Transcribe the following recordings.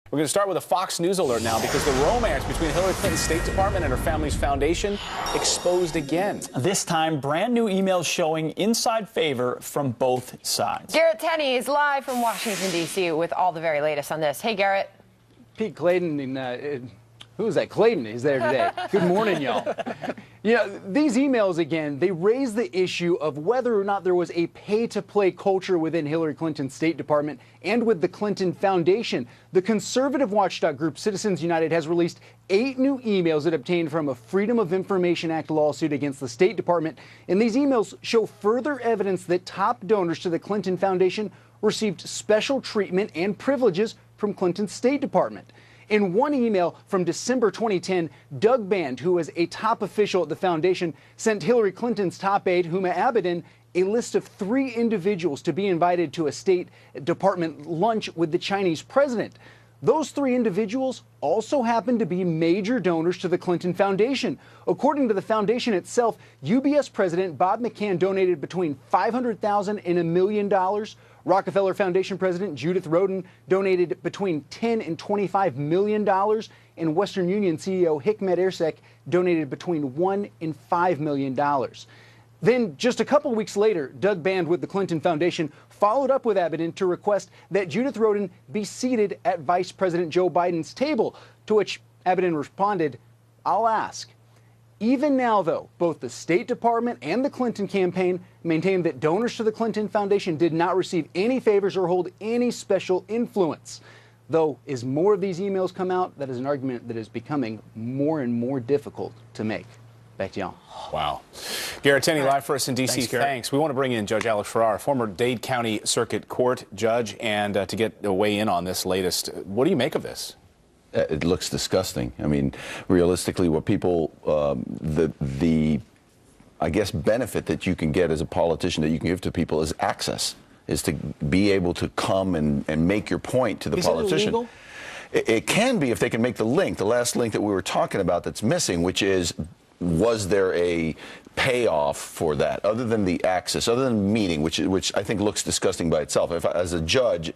We're going to start with a Fox News alert now because the romance between Hillary Clinton's State Department and her family's foundation exposed again. This time, brand new emails showing inside favor from both sides. Garrett Tenney is live from Washington, D.C. with all the very latest on this. Hey, Garrett. Pete Clayton and who is that? Clayton is there today. Good morning, y'all. These emails, again, they raise the issue of whether or not there was a pay-to-play culture within Hillary Clinton's State Department and with the Clinton Foundation. The conservative watchdog group Citizens United has released 8 new emails it obtained from a Freedom of Information Act lawsuit against the State Department. And these emails show further evidence that top donors to the Clinton Foundation received special treatment and privileges from Clinton's State Department. In one email from December 2010, Doug Band, who was a top official at the foundation, sent Hillary Clinton's top aide, Huma Abedin, a list of 3 individuals to be invited to a State Department lunch with the Chinese president. Those 3 individuals also happened to be major donors to the Clinton Foundation. According to the foundation itself, UBS President Bob McCann donated between $500,000 and $1 million. Rockefeller Foundation President Judith Rodin donated between $10 and $25 million, and Western Union CEO Hikmet Ersek donated between $1 and $5 million. Then, just a couple weeks later, Doug Band with the Clinton Foundation followed up with Abedin to request that Judith Rodin be seated at Vice President Joe Biden's table, to which Abedin responded, "I'll ask." Even now, though, both the State Department and the Clinton campaign maintain that donors to the Clinton Foundation did not receive any favors or hold any special influence. Though, as more of these emails come out, that is an argument that is becoming more and more difficult to make. Back to y'all. Wow. Garrett Tenney, live for us in D.C. Thanks. We want to bring in Judge Alex Farrar, former Dade County Circuit Court judge, and to get a weigh in on this latest. What do you make of this? It looks disgusting. I mean, realistically, what people, I guess, benefit that you can get as a politician that you can give to people is access, is to be able to come and make your point to the politician. Is it illegal? It can be if they can make the link, the last link that we were talking about that's missing, which is, was there a payoff for that, other than the access, other than meeting, which I think looks disgusting by itself. If as a judge,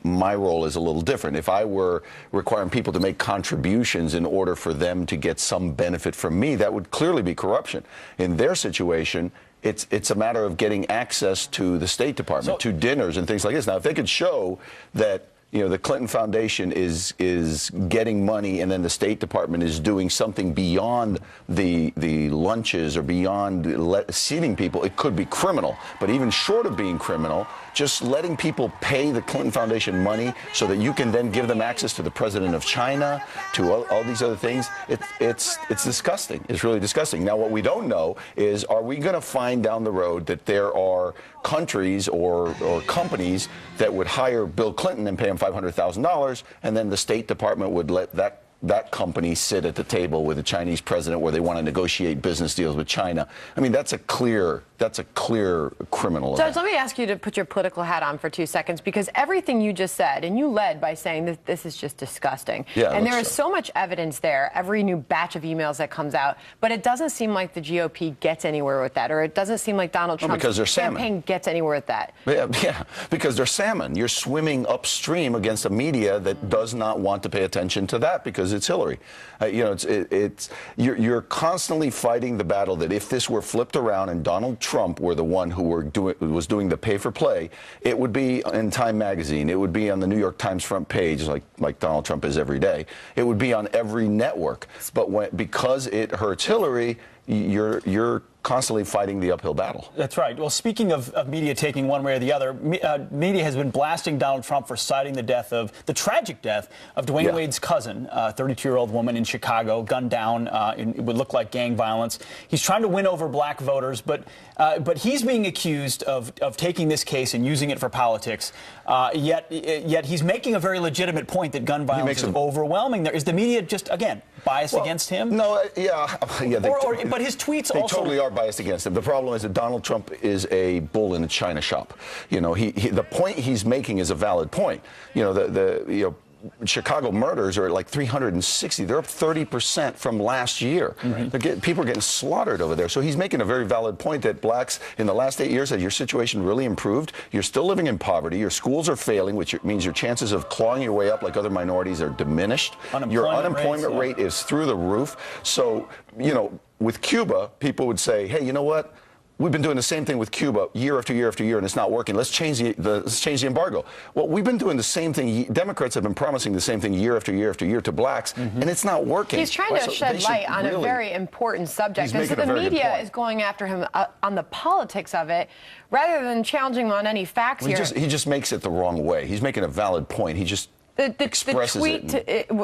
my role is a little different. If I were requiring people to make contributions in order for them to get some benefit from me, that would clearly be corruption. In their situation, it's a matter of getting access to the State Department, to dinners and things like this. Now, if they could show that the Clinton Foundation is getting money, and then the State Department is doing something beyond the lunches or beyond seating people, it could be criminal. But even short of being criminal, just letting people pay the Clinton Foundation money so that you can then give them access to the president of China, to all these other things, it's disgusting. It's really disgusting. Now, what we don't know is, are we going to find down the road that there are countries or companies that would hire Bill Clinton and pay him $500,000, and then the State Department would let that company sit at the table with the Chinese president where they want to negotiate business deals with China? I mean, that's a clear criminal event. Judge, let me ask you to put your political hat on for 2 seconds, because everything you just said, and you led by saying that this is just disgusting. Yeah, and there is so much evidence there, every new batch of emails that comes out, but it doesn't seem like the GOP gets anywhere with that, or it doesn't seem like Donald Trump's campaign gets anywhere with that. Yeah, because they're salmon. You're swimming upstream against a media that does not want to pay attention to that because it's Hillary. You're constantly fighting the battle that if this were flipped around and Donald Trump were the one who was doing the pay-for-play, it would be in Time magazine. It would be on the New York Times front page, like Donald Trump is every day. It would be on every network. But because it hurts Hillary, you're constantly fighting the uphill battle. That's right. Well, speaking of media taking one way or the other, media has been blasting Donald Trump for citing the tragic death of Dwayne Wade's cousin, a 32-year-old woman in Chicago, gunned down. It would look like gang violence. He's trying to win over black voters, but he's being accused of taking this case and using it for politics. Yet he's making a very legitimate point that gun violence is overwhelming. Is the media just, again, biased against him? No, but his tweets they also totally are biased against him. The problem is that Donald Trump is a bull in a china shop. The point he's making is a valid point. Chicago murders are at like 360. They're up 30% from last year. People are getting slaughtered over there. So he's making a very valid point that blacks in the last 8 years, that your situation really improved. You're still living in poverty. Your schools are failing, which means your chances of clawing your way up like other minorities are diminished. Your unemployment rate is through the roof. So, you know, with Cuba, people would say, hey, you know what? We've been doing the same thing with Cuba year after year after year, and it's not working. Let's change the embargo. Well, we've been doing the same thing. Democrats have been promising the same thing year after year after year to blacks, and it's not working. He's trying to shed light on a very important subject, and so the media is going after him on the politics of it, rather than challenging him on any facts here. He just makes it the wrong way. He's making a valid point. He just The tweet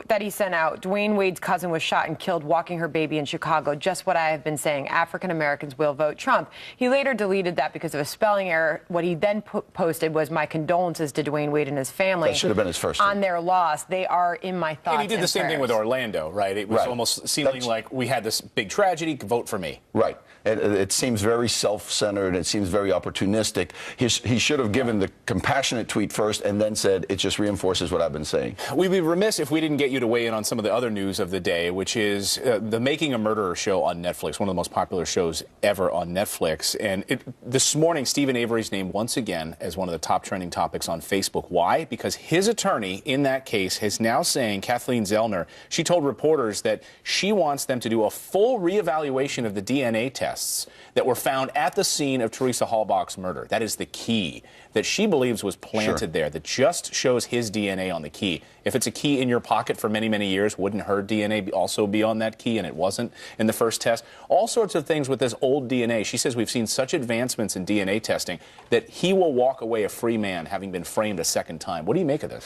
that he sent out, Dwayne Wade's cousin was shot and killed walking her baby in Chicago. Just what I have been saying. African Americans will vote Trump. He later deleted that because of a spelling error. What he then posted was, my condolences to Dwayne Wade and his family. That should have been his first on their loss. They are in my thoughts. And he did the same thing with Orlando, right? It was almost seeming like we had this big tragedy, vote for me. Right. It seems very self-centered. It seems very opportunistic. He should have given the compassionate tweet first and then said, it just reinforces what I've been saying. We'd be remiss if we didn't get you to weigh in on some of the other news of the day, which is the Making a Murderer show on Netflix, one of the most popular shows ever on Netflix. And this morning, Stephen Avery's named once again as one of the top trending topics on Facebook. Why? Because his attorney in that case is now saying, Kathleen Zellner, she told reporters that she wants them to do a full reevaluation of the DNA tests that were found at the scene of Teresa Halbach's murder. That is the key that she believes was planted there, that just shows his DNA on the key. If it's a key in your pocket for many, many years, wouldn't her DNA also be on that key, and it wasn't in the first test? All sorts of things with this old DNA. She says we've seen such advancements in DNA testing that he will walk away a free man, having been framed a second time. What do you make of this?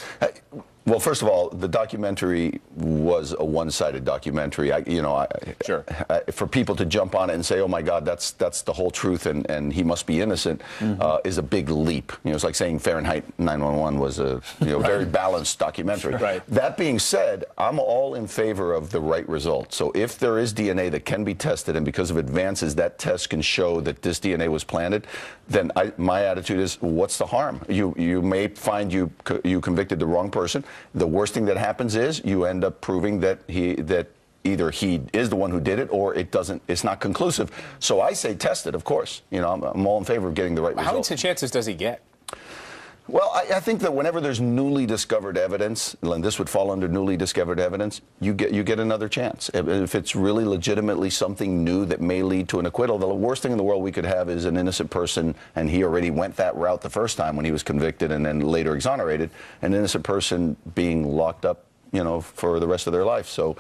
Well, first of all, the documentary was a one-sided documentary. For people to jump on it and say, "Oh my God, that's the whole truth," and he must be innocent, is a big leap. You know, it's like saying Fahrenheit 9/11 was a very balanced documentary. Right. That being said, I'm all in favor of the right result. So if there is DNA that can be tested, and because of advances that test can show that this DNA was planted, then my attitude is, what's the harm? You may find you convicted the wrong person. The worst thing that happens is you end up proving that either he is the one who did it or it's not conclusive. So I say test it, of course. You know, I'm all in favor of getting the right result. How many chances does he get? Well, I think that whenever there's newly discovered evidence, and this would fall under newly discovered evidence, you get another chance. If it's really legitimately something new that may lead to an acquittal, the worst thing in the world we could have is an innocent person, and he already went that route the first time when he was convicted and then later exonerated, an innocent person being locked up, you know, for the rest of their life. So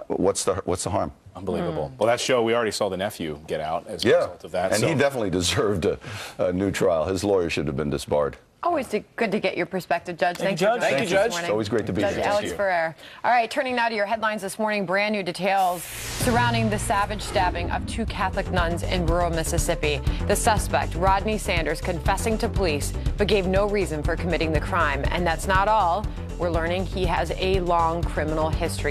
what's the harm? Unbelievable. Well, that show, we already saw the nephew get out as a result of that. And he definitely deserved a new trial. His lawyer should have been disbarred. Always good to get your perspective, Judge. Thank you, Judge. Thank you, Judge. It's always great to be here. Judge Alex Ferrer. All right, turning now to your headlines this morning. Brand new details surrounding the savage stabbing of 2 Catholic nuns in rural Mississippi. The suspect, Rodney Sanders, confessing to police, but gave no reason for committing the crime. And that's not all. We're learning he has a long criminal history.